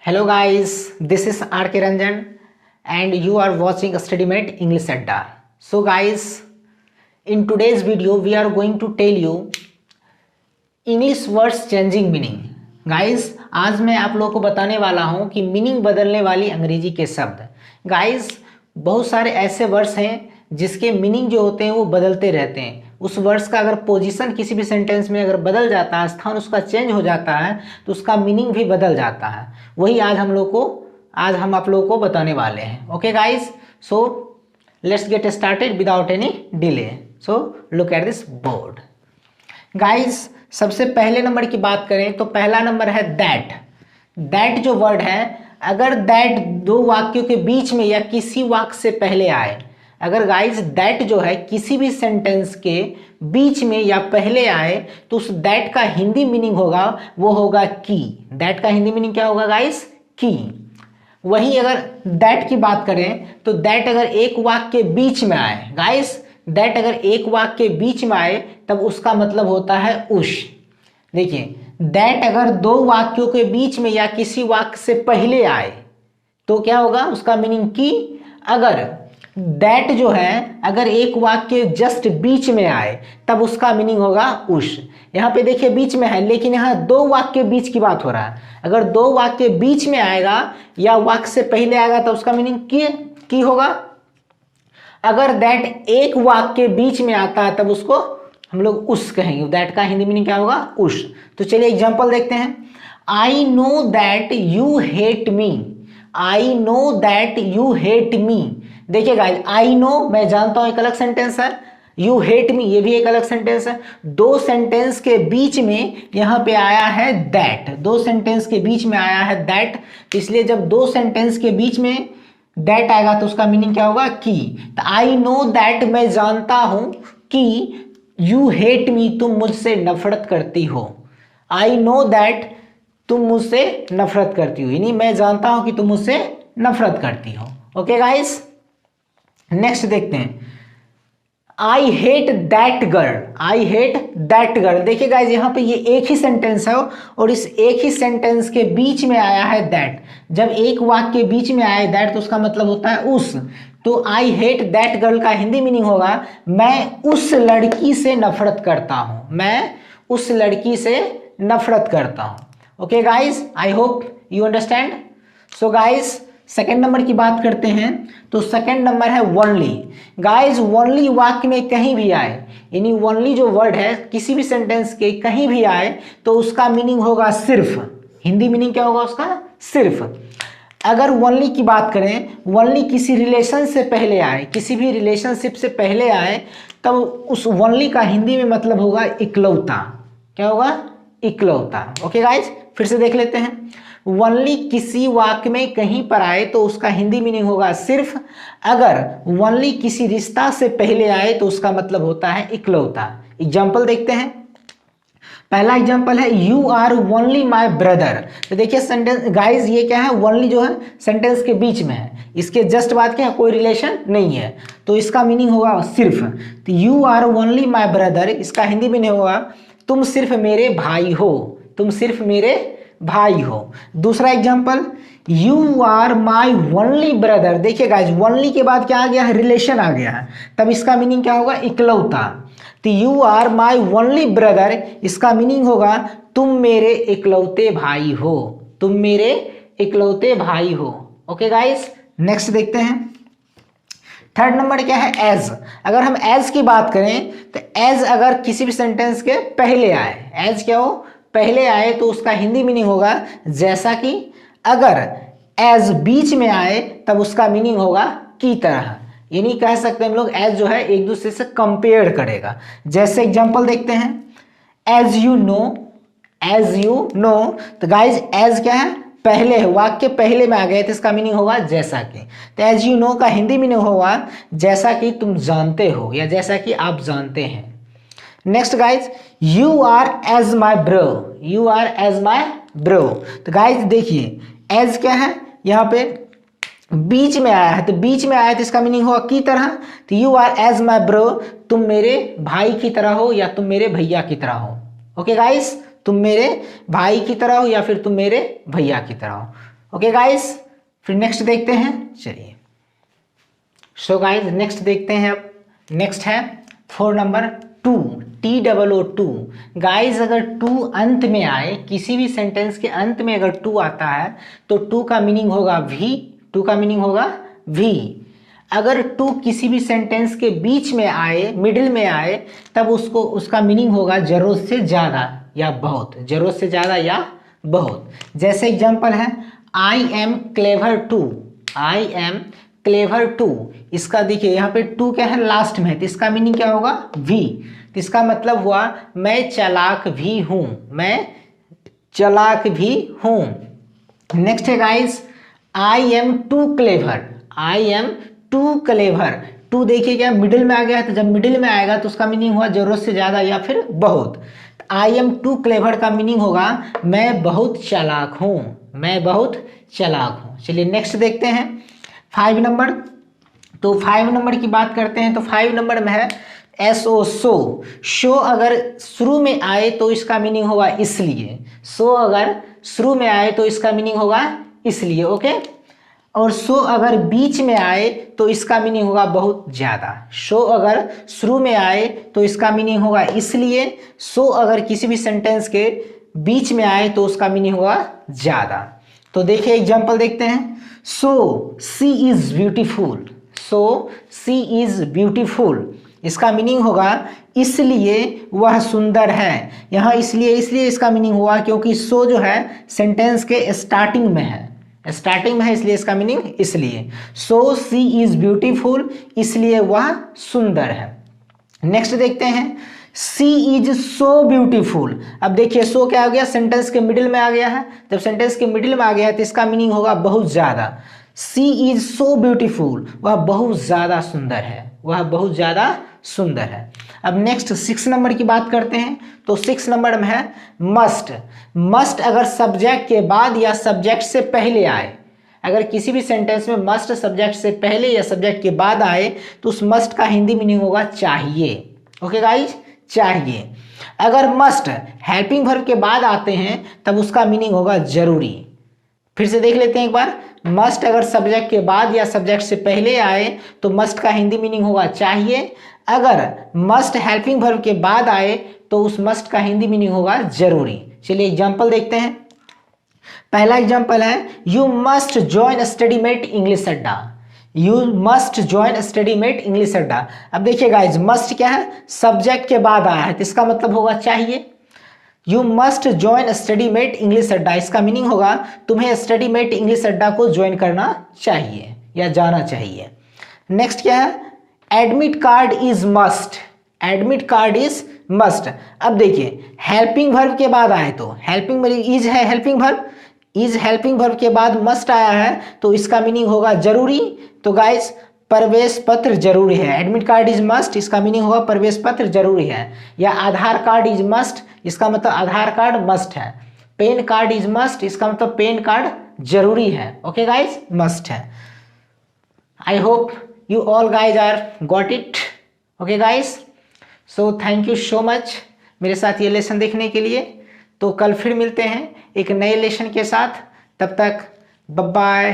Hello guys, this is R.K. Ranjan and you are watching StudyMate English Adda. So guys, in today's video we are going to tell you English words changing meaning. Guys, आज मैं आप लोगों को बताने वाला हूँ कि meaning बदलने वाली अंग्रेजी के शब्द. Guys, बहुत सारे ऐसे वर्ड्स हैं जिसके मीनिंग जो होते हैं वो बदलते रहते हैं. उस वर्ड्स का अगर पोजीशन किसी भी सेंटेंस में अगर बदल जाता है, स्थान उसका चेंज हो जाता है तो उसका मीनिंग भी बदल जाता है. वही आज हम आप लोगों को बताने वाले हैं. Okay guys, so let's get started without any delay. So look at this board. Guys, सबसे पहले नंबर की बात करें तो पहला नंबर है दैट. दैट जो वर्ड है, अगर दैट दो वाक्यों के बीच में या किसी वाक्य से पहले आए, अगर गाइस दैट जो है किसी भी सेंटेंस के बीच में या पहले आए तो उस दैट का हिंदी मीनिंग होगा, वो होगा की. दैट का हिंदी मीनिंग क्या होगा गाइस? की. वही अगर दैट की बात करें तो दैट अगर एक वाक्य के बीच में आए, गाइस दैट अगर एक वाक्य के बीच में आए तब उसका मतलब होता है उस. देखिए, दैट अगर दो वाक्यों के बीच में या किसी वाक्य से पहले आए तो क्या होगा? उसका मीनिंग की. अगर दैट जो है अगर एक वाक्य जस्ट बीच में आए तब उसका मीनिंग होगा उस. यहाँ पे देखिए बीच में है, लेकिन यहाँ दो वाक्य बीच की बात हो रहा है. अगर दो वाक्य बीच में आएगा या वाक्य से पहले आएगा तो उसका मीनिंग की होगा. अगर दैट एक वाक्य बीच में आता है तब उसको हम लोग उस कहेंगे. दैट का हिंदी मीनिंग क्या होगा? उस. तो चलिए एग्जांपल देखते हैं. I know that you hate me. I know that you hate me. देखिए गाइस, आई नो मैं जानता हूं एक अलग सेंटेंस है, यू हेट मी ये भी एक अलग सेंटेंस है. दो सेंटेंस के बीच में यहां पे आया है दैट. दो सेंटेंस के बीच में आया है दैट, तो इसलिए जब दो सेंटेंस के बीच में दैट आएगा तो उसका मीनिंग क्या होगा? की. तो आई नो दैट मैं जानता हूं कि यू हेट मी तुम मुझसे नफरत करती हो. आई नो दैट तुम मुझसे नफरत करती हो, यानी मैं जानता हूं कि तुम मुझसे नफरत करती हो. ओके गाइस, नेक्स्ट देखते हैं. I hate that girl. I hate that girl. देखिए गाइस, यहाँ पे ये एक ही सेंटेंस है और इस एक ही सेंटेंस के बीच में आया है दैट. जब एक वाक्य के बीच में आया दैट तो उसका मतलब होता है उस. तो आई हेट दैट गर्ल का हिंदी मीनिंग होगा मैं उस लड़की से नफरत करता हूं. मैं उस लड़की से नफरत करता हूं. Okay guys, I hope you understand. So guys, second number की बात करते हैं तो सेकेंड नंबर है वनली. गाइस, वनली वाक्य में कहीं भी आए, यानी वनली जो वर्ड है किसी भी सेंटेंस के कहीं भी आए तो उसका मीनिंग होगा सिर्फ. हिंदी मीनिंग क्या होगा उसका? सिर्फ. अगर वनली की बात करें, वनली किसी रिलेशन से पहले आए, किसी भी रिलेशनशिप से पहले आए तब उस वनली का हिंदी में मतलब होगा इकलौता. क्या होगा? इकलौता. ओके गाइस, फिर से देख लेते हैं. वनली किसी वाक्य में कहीं पर आए तो उसका हिंदी मीनिंग होगा सिर्फ. अगर वनली किसी रिश्ता से पहले आए तो उसका मतलब होता है इकलौता. एग्जाम्पल देखते हैं. पहला एग्जाम्पल है you are only my brother. तो देखिए सेंटेंस गाइज, ये क्या है? वनली जो है सेंटेंस के बीच में है, इसके जस्ट बाद क्या है? कोई रिलेशन नहीं है, तो इसका मीनिंग होगा सिर्फ. तो you are only my brother, इसका हिंदी मीनिंग होगा तुम सिर्फ मेरे भाई हो. तुम सिर्फ मेरे भाई हो. दूसरा example, you are my only brother. देखिए गाइज, ओनली के बाद क्या आ गया है? रिलेशन आ गया है, तब इसका मीनिंग क्या होगा? इकलौता. तो you are my only brother, इसका मीनिंग होगा तुम मेरे इकलौते भाई हो. तुम मेरे इकलौते भाई हो. ओके गाइज, नेक्स्ट देखते हैं. थर्ड नंबर क्या है? एज. अगर हम एज की बात करें तो एज अगर किसी भी सेंटेंस के पहले आए, एज क्या हो? पहले आए तो उसका हिंदी मीनिंग होगा जैसा कि. अगर एज बीच में आए तब उसका मीनिंग होगा की तरह, यानी कह सकते हैं हम लोग एज जो है एक दूसरे से कंपेयर करेगा. जैसे एग्जांपल देखते हैं. As you know. As you know. तो गाइज एज क्या है? पहले है, वाक्य पहले में आ गए तो इसका मीनिंग होगा जैसा कि. तो एज यू नो का हिंदी मीनिंग होगा जैसा कि तुम जानते हो या जैसा कि आप जानते हैं. Next guys, you are as my bro. You are as my bro. तो गाइज देखिए, एज क्या है? यहाँ पे बीच में आया है, तो बीच में आया तो इसका मीनिंग होगा की तरह. तो you are as my bro, तुम मेरे भाई की तरह हो या तुम मेरे भैया की तरह हो. ओके गाइस, तुम मेरे भाई की तरह हो या फिर तुम मेरे भैया की तरह हो. ओके गाइस, फिर नेक्स्ट देखते हैं। चलिए, सो गाइस नेक्स्ट देखते हैं। अब नेक्स्ट है 4 नंबर 2, TOO2। गाइस अगर 2 अंत में आए, किसी भी सेंटेंस के अंत में अगर 2 आता है तो 2 का मीनिंग होगा वी। 2 का मीनिंग होगा वी। अगर 2 किसी भी सेंटेंस के बीच में आए, मिडिल में आए, तब उसका मीनिंग होगा जरूरत से ज़्यादा या बहुत। जरूरत से ज़्यादा या बहुत। जैसे एग्जाम्पल है I am clever too. I am clever too, इसका देखिए यहाँ पे 2 क्या है लास्ट में है, तो इसका मीनिंग क्या होगा वी। तो इसका मतलब हुआ मैं चालाक भी हूँ। मैं चालाक भी हूँ। नेक्स्ट है guys I am too clever. I am too clever. 2 देखिए क्या मिडिल में आ गया है, तो जब मिडिल में आएगा तो उसका मीनिंग हुआ जरूरत से ज़्यादा या फिर बहुत। आई एम टू क्लेवर का मीनिंग होगा मैं बहुत चालाक हूँ। मैं बहुत चालाक हूँ। चलिए नेक्स्ट देखते हैं 5 नंबर। तो 5 नंबर की बात करते हैं, तो 5 नंबर में है SO सो। शो अगर शुरू में आए तो इसका मीनिंग होगा इसलिए। सो अगर शुरू में आए तो इसका मीनिंग होगा इसलिए। ओके, और सो अगर बीच में आए तो इसका मीनिंग होगा बहुत ज़्यादा। शो अगर शुरू में आए तो इसका मीनिंग होगा इसलिए। सो अगर किसी भी सेंटेंस के बीच में आए तो उसका मीनिंग होगा ज़्यादा। तो देखिए एग्जाम्पल देखते हैं। So she is beautiful. So she is beautiful, इसका मीनिंग होगा इसलिए वह सुंदर है। यहाँ इसलिए इसका मीनिंग हुआ क्योंकि सो जो है सेंटेंस के स्टार्टिंग में है। स्टार्टिंग में है इसलिए इसका मीनिंग इसलिए। सो सी इज ब्यूटीफुल, इसलिए वह सुंदर है। नेक्स्ट देखते हैं सी इज सो ब्यूटीफुल। अब देखिए सो क्या हो गया, सेंटेंस के मिडिल में आ गया है। जब सेंटेंस के मिडिल में आ गया है तो इसका मीनिंग होगा बहुत ज़्यादा। सी इज सो ब्यूटीफुल, वह बहुत ज़्यादा सुंदर है। वह बहुत ज़्यादा सुंदर है। अब नेक्स्ट 6 नंबर की बात करते हैं। तो 6 नंबर में है मस्ट। मस्ट अगर सब्जेक्ट के बाद या सब्जेक्ट से पहले आए, अगर किसी भी सेंटेंस में मस्ट सब्जेक्ट से पहले या सब्जेक्ट के बाद आए तो उस मस्ट का हिंदी मीनिंग होगा चाहिए। ओके गाइज, चाहिए। अगर मस्ट हेल्पिंग वर्ब के बाद आते हैं तब उसका मीनिंग होगा जरूरी। फिर से देख लेते हैं एक बार। मस्ट अगर सब्जेक्ट के बाद या सब्जेक्ट से पहले आए तो मस्ट का हिंदी मीनिंग होगा चाहिए। अगर मस्ट हेल्पिंग वर्ब के बाद आए तो उस मस्ट का हिंदी मीनिंग होगा जरूरी। चलिए एग्जाम्पल देखते हैं। पहला एग्जाम्पल है यू मस्ट ज्वाइन स्टडीमेट इंग्लिश अड्डा। यू मस्ट ज्वाइन स्टडीमेट इंग्लिश अड्डा। अब देखिए गाइज मस्ट क्या है, सब्जेक्ट के बाद आया है तो इसका मतलब होगा चाहिए। यू मस्ट ज्वाइन स्टडीमेट इंग्लिश अड्डा, इसका मीनिंग होगा तुम्हें स्टडीमेट इंग्लिश अड्डा को ज्वाइन करना चाहिए या जाना चाहिए। नेक्स्ट क्या है, admit card is must. Admit card is must. अब देखिए हेल्पिंग वर्ब के बाद आए तो हेल्पिंग इज है, helping verb is helping verb के बाद मस्ट आया है तो इसका मीनिंग होगा जरूरी। तो गाइस प्रवेश पत्र जरूरी है। एडमिट कार्ड इज मस्ट, इसका मीनिंग होगा प्रवेश पत्र जरूरी है। या आधार कार्ड इज मस्ट, इसका मतलब आधार कार्ड मस्ट है। पेन कार्ड इज मस्ट, इसका मतलब पेन कार्ड जरूरी है। ओके गाइज, मस्ट है। I hope you all guys are got it. Okay guys, so thank you so much मेरे साथ ये लेसन देखने के लिए। तो कल फिर मिलते हैं एक नए लेसन के साथ। तब तक बाय बाय।